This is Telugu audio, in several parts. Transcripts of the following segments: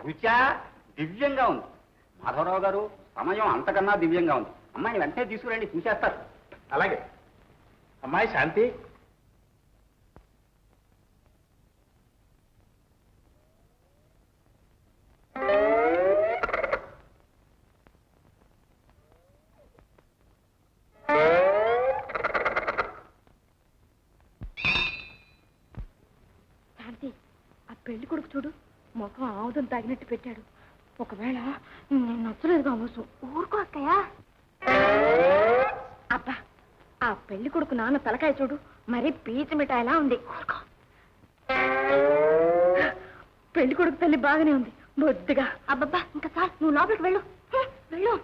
రుచా దివ్యంగా ఉంది. మాధవరావు గారు సమయం అంతకన్నా దివ్యంగా ఉంది. అమ్మాయిని వెంటనే తీసుకురండి, చూసేస్తారు. అలాగే. అమ్మాయి శాంతి, శాంతి, ఆ పెళ్లి కొడుకు చూడు, ముఖం ఆముదం తాగినట్టు పెట్టాడు. ఒకవేళ నచ్చలేదు కావచ్చు. ఊరుకో అక్కయ్య. అబ్బా, ఆ పెళ్లి కొడుకు నాన్న తలకాయ చూడు, మరీ పీచు మిఠాయిలా ఉంది. ఊరుకో. పెళ్లి కొడుకు తల్లి బాగానే ఉంది, బొద్దుగా. అబ్బబ్బా, ఇంకా సార్, నువ్వు లోపలికి వెళ్ళు. వెళ్ళు.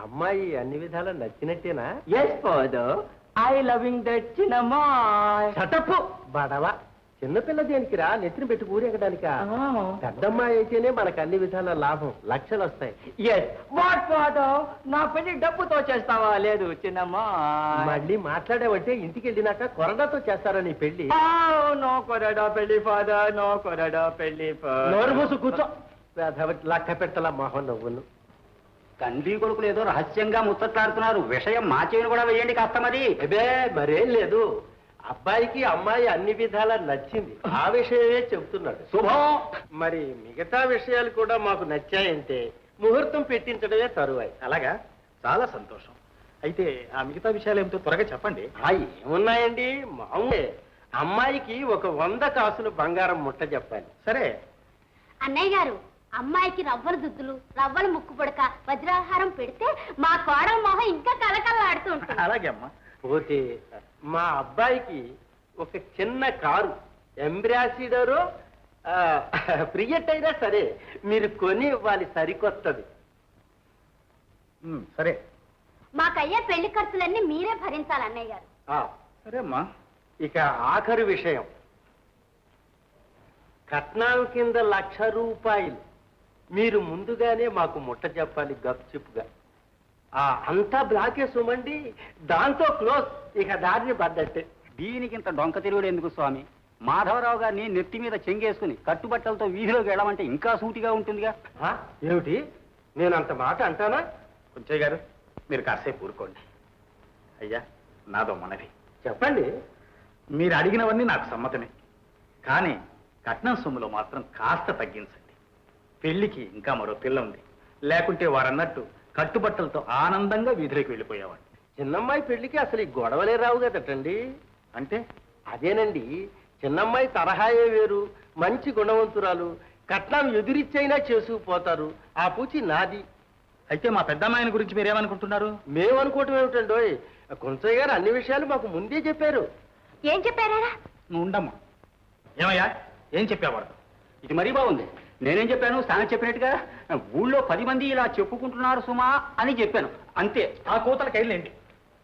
అమ్మాయి అన్ని విధాలా నచ్చినట్టేనా? Yes father, I loving that చిన్నమ్మాయ్. చటప్పు బడవా. చిన్నపిల్ల దేనికిరా, నెత్తిని పెట్టి ఊరేగడానికా? పెద్దమ్మాయి అయితేనే మనకు అన్ని విధాల లాభం, లక్షలు వస్తాయి. ఎస్ వాట్ ఫాదర్, నా పెళ్లి డబ్బుతో చేస్తావా? లేదు చిన్నమ్మాయ్. మళ్ళీ మాట్లాడావంటే ఇంటికి వెళ్ళినాక కొరడాతో చేస్తారా నీ పెళ్లి? నో కొరడా పెళ్లి ఫాదర్, నో కొరడా పెళ్లి. నోరు మూసు కూర్చో. లక్క పెట్టలా మొహం నవ్వును. తండ్రి కొడుకులు ఏదో రహస్యంగా ముచ్చట్లాడుతున్నారు. విషయం మా చేను కూడా వేయండి కాస్త. మరి అదే మరేం లేదు, అబ్బాయికి అమ్మాయి అన్ని విధాలా నచ్చింది, ఆ విషయమే చెబుతున్నాడు. శుభం. మరి మిగతా విషయాలు కూడా మాకు నచ్చాయంటే ముహూర్తం పెట్టించడమే తరువాయి. అలాగా, చాలా సంతోషం. అయితే ఆ మిగతా విషయాలు ఏమిటో త్వరగా చెప్పండి. ఏమున్నాయండి, మామూలే. అమ్మాయికి ఒక 100 కాసులు బంగారం ముట్ట చెప్పాలి. సరే. అన్నయ్య గారు, అమ్మాయికి రవ్వల దుద్దులు, రవ్వల ముక్కు పుడక, వజ్రాహారం పెడితే మా కోడల మొహం ఇంకా కలకల్లాడుతూ ఉంటుంది. అలాగే అమ్మా. పోతే మా అబ్బాయికి ఒక చిన్న కారు, ఎంబ్రాసిడరు ప్రియట్ అయినా సరే మీరు కొని ఇవ్వాలి, సరికొత్తది. సరే. మాకయ్యే పెళ్లి ఖర్చులన్నీ మీరే భరించాలి అన్నయ్య గారు. సరే అమ్మా. ఇక ఆఖరి విషయం, కట్నం కింద 1,00,000 రూపాయలు మీరు ముందుగానే మాకు ముట్ట చెప్పాలి, గప్చిప్గా. అంతా బ్లాకే సుమండి, దాంతో క్లోజ్, ఇక దారిని పడ్డట్టే. దీనికి ఇంత డొంక తిరుగుడు ఎందుకు స్వామి? మాధవరావు గారిని నెత్తి మీద చెంగేసుకుని కట్టుబట్టలతో వీధిలోకి వెళ్ళమంటే ఇంకా సూటిగా ఉంటుందిగా. ఏమిటి, నేను అంత మాట అంటానా? కొంచెయ్య గారు, మీరు కాసేపు ఊరుకోండి. అయ్యా, నాదో మనవి. చెప్పండి. మీరు అడిగినవన్నీ నాకు సమ్మతమే, కానీ కట్నం సొమ్ములో మాత్రం కాస్త తగ్గించండి. పెళ్లికి ఇంకా మరో పిల్ల ఉంది, లేకుంటే వారన్నట్టు కట్టుబట్టలతో ఆనందంగా వీధిలోకి వెళ్ళిపోయేవాడు. చిన్నమ్మాయి పెళ్లికి అసలు ఈ గొడవలే రావు కదటండి. అంటే అదేనండి, చిన్నమ్మాయి తరహాయే వేరు, మంచి గుణవంతురాలు, కట్నం ఎదురిచ్చైనా చేసుకుపోతారు. ఆ పూచి నాది. అయితే మా పెద్దమ్మాయిని గురించి మీరేమనుకుంటున్నారు? మేమనుకోవటం ఏమిటండోయ్, కొంచెయ్య గారు అన్ని విషయాలు మాకు ముందే చెప్పారు. ఏం చెప్పారా? నువ్వు ఉండమ్మా. ఏమయ్యా, ఏం చెప్పేవాడు? ఇది మరీ బాగుంది. నేనేం చెప్పాను? స్థానం చెప్పినట్టుగా ఊళ్ళో 10 మంది ఇలా చెప్పుకుంటున్నారు సుమా అని చెప్పాను, అంతే. ఆ కూతలకి వెళ్ళండి.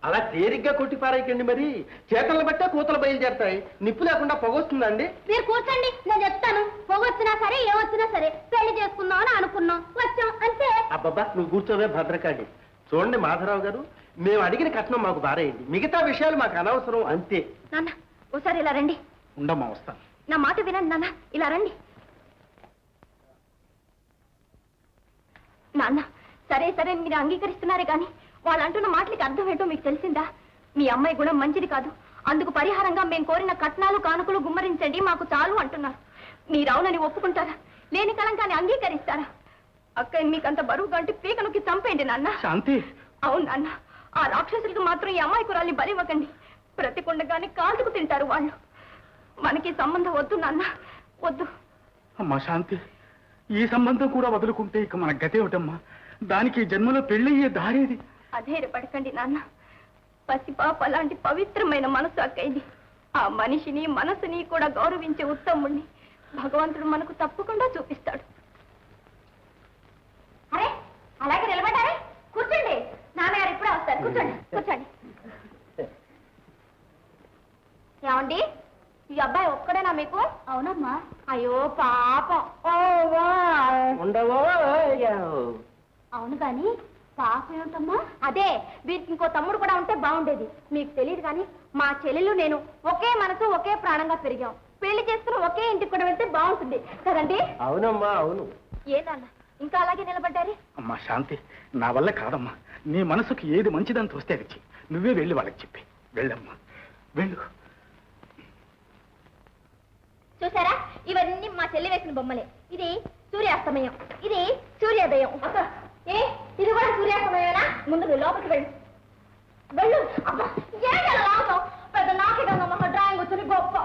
అలా తేలిగ్గా కొట్టి పారేయకండి, మరి చేతలను బట్టే కూతలు బయలుదేరతాయి. నిప్పు లేకుండా పొగొస్తుందండి. మీరు కూర్చోండి, నేను చెప్తాను. పొగొచ్చినా సరే, ఏమొచ్చినా సరే పెళ్లి చేసుకుందాం అని అనుకున్నాం, వచ్చాం, అంతే. అబ్బబ్బా, నువ్వు కూర్చోవే భద్రకాళి. చూడండి మాధవరావు గారు, మేము అడిగిన కట్నం మాకు బారేయండి, మిగతా విషయాలు మాకు అనవసరం, అంతే. నాన్న, ఒకసారి ఇలా రండి. ఉండమ్మా, వస్తాను. నా మాట వినండి నాన్న, ఇలా రండి. నాన్న, సరే సరే మీరు అంగీకరిస్తున్నారే కానీ వాళ్ళు అంటున్న మాటలకి అర్థం ఏంటో మీకు తెలిసిందా? మీ అమ్మాయి గుణం మంచిది కాదు, అందుకు పరిహారంగా మేము కోరిన కట్నాలు కానుకలు గుమ్మరించండి, మాకు చాలు అంటున్నారు. మీరు అవునని ఒప్పుకుంటారా? లేని కలంకాన్ని అంగీకరిస్తారా? అక్కయ్య మీకు అంత బరువుగా అంటే పీక నొక్కి చంపేయండి నాన్న. శాంతి. అవును నాన్న, ఆ రాక్షసులకు మాత్రం ఈ అమ్మాయి కురాల్ని బలివ్వకండి. బ్రతికుండగానే కాల్చుకు తింటారు వాళ్ళు. మనకి సంబంధం వద్దు నాన్న, వద్దు. అమ్మా శాంతి, ఈ సంబంధం కూడా వదులుకుంటే ఇక మన గతేమిటమ్మా? దానికి జన్మలో పెళ్ళయ్యే దారేది? అధైర్యపడకండి నాన్న. పసిపాప లాంటి పవిత్రమైన మనసు అక్కయ్యది. ఆ మనిషిని మనసుని కూడా గౌరవించే ఉత్తముణ్ణి భగవంతుడు మనకు తప్పకుండా చూపిస్తాడు. అరే, అలాగే నిలబడ్డారే, కూర్చోండి. నాన్నగారు ఇప్పుడే వస్తారు, కూర్చోండి కూర్చోండి. ఏమండి, ఈ అబ్బాయి ఒక్కడేనా మీకు? అవునమ్మా. అయ్యో పాపం. అవును గాని పాపం ఏమిటమ్మా? అదే, వీరికి ఇంకో తమ్ముడు కూడా ఉంటే బాగుండేది. మీకు తెలియదు కానీ మా చెల్లెలు నేను ఒకే మనసు ఒకే ప్రాణంగా పెరిగాం. పెళ్లి చేసుకుని ఒకే ఇంటికి కూడా వెళ్తే బాగుంటుంది కదండి? అవునమ్మా అవును. ఏదన్న ఇంకా అలాగే నిలబడ్డారే? అమ్మా శాంతి, నా వల్ల కాదమ్మా. నీ మనసుకి ఏది మంచిదని తోస్తే అది చెయ్యి. నువ్వే వెళ్ళి వాళ్ళకి చెప్పి వెళ్ళమ్మా, వెళ్ళు. చూసారా, ఇవన్నీ మా చెల్లి వేసిన బొమ్మలే. ఇది సూర్యాస్తమయం, ఇది సూర్యోదయం. అక్క ఏ ఇది కూడా సూర్యాస్తమయమేనా? ముందు నువ్వు లోపలికి వెళ్ళు. వెళ్ళు. అబ్బా ఏంటి అలా లాగుతావ్? పెద్ద నాకేదమ్మా డ్రాయింగ్ వచ్చి గొప్ప.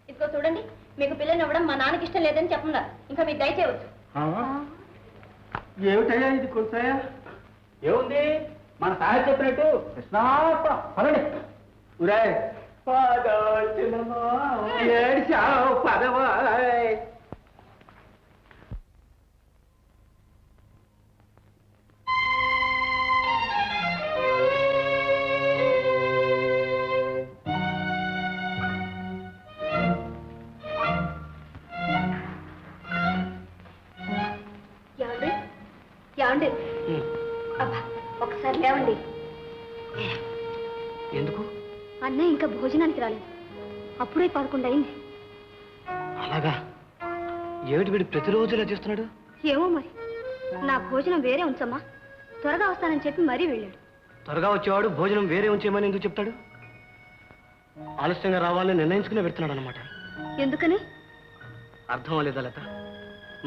ఇదిగో చూడండి, మీకు పిల్లని ఇవ్వడం మా నాన్నకి ఇష్టం లేదని చెప్తున్నారు. ఇంకా మీకు దయచేయవచ్చు. ఏమిటయ్యా ఇది కొంచెం? ఏముంది, మన సాహెబ్ చెప్పినట్టు కృష్ణార్పణం. పదండి. ఉరే ఏడిచావు పదవా. ఏమండి ఏమండి, అబ్బా ఒకసారి లేవండి. ఎందుకు అన్నయ్య ఇంకా భోజనానికి రాలేదు. అప్పుడే 11 అయింది. అలాగా? ఏమిటి వీడు ప్రతిరోజు ఇలా చేస్తున్నాడు? ఏమో మరి, నా భోజనం వేరే ఉంచమ్మా, త్వరగా వస్తానని చెప్పి మరీ వెళ్ళాడు. త్వరగా వచ్చేవాడు భోజనం వేరే ఉంచేయమని ఎందుకు చెప్తాడు? ఆలస్యంగా రావాలని నిర్ణయించుకునే పెడుతున్నాడు అనమాట. ఎందుకని? అర్థం అవ్వలేదా లత?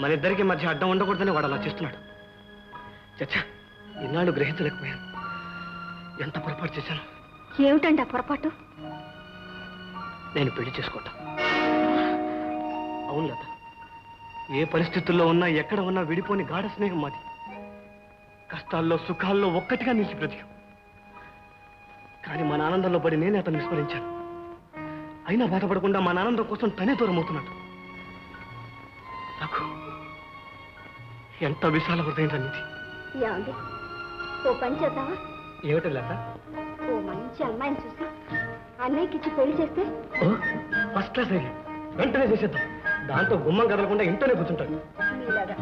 మన ఇద్దరికి మధ్య అడ్డం ఉండకూడదని వాడు అలా చేస్తున్నాడు. చచ్చా, ఇన్నాళ్ళు గ్రహించలేకపోయాను. ఎంత పొరపాటు చేశాను. ఏమిటండి ఆ పొరపాటు? నేను పెళ్లి చేసుకోవటం. అవును లత, ఏ పరిస్థితుల్లో ఉన్నా ఎక్కడ ఉన్నా విడిపోని గాఢ స్నేహం మాది. కష్టాల్లో సుఖాల్లో ఒక్కటిగా నిలిచి బ్రతికాం. కానీ మన ఆనందంలో పడి నేనే అతను విస్మరించాను. అయినా బాధపడకుండా మన ఆనందం కోసం తనే దూరం అవుతున్నాడు. నాకు ఎంత విశాల హృదయం అనేది. ఏమండి, ఓ పని చేద్దామా? ఏమిటి లత? ఓ మంచి అమ్మాయిని చూసి అన్నయ్యకి ఇచ్చి పెళ్లి చేస్తే? ఫస్ట్ క్లాస్ అయ్యి వెంటనే చేసేద్దాం. దాంతో గుమ్మం కదలకుండా ఇంట్లోనే కూర్చుంటాడు. మీలాగా.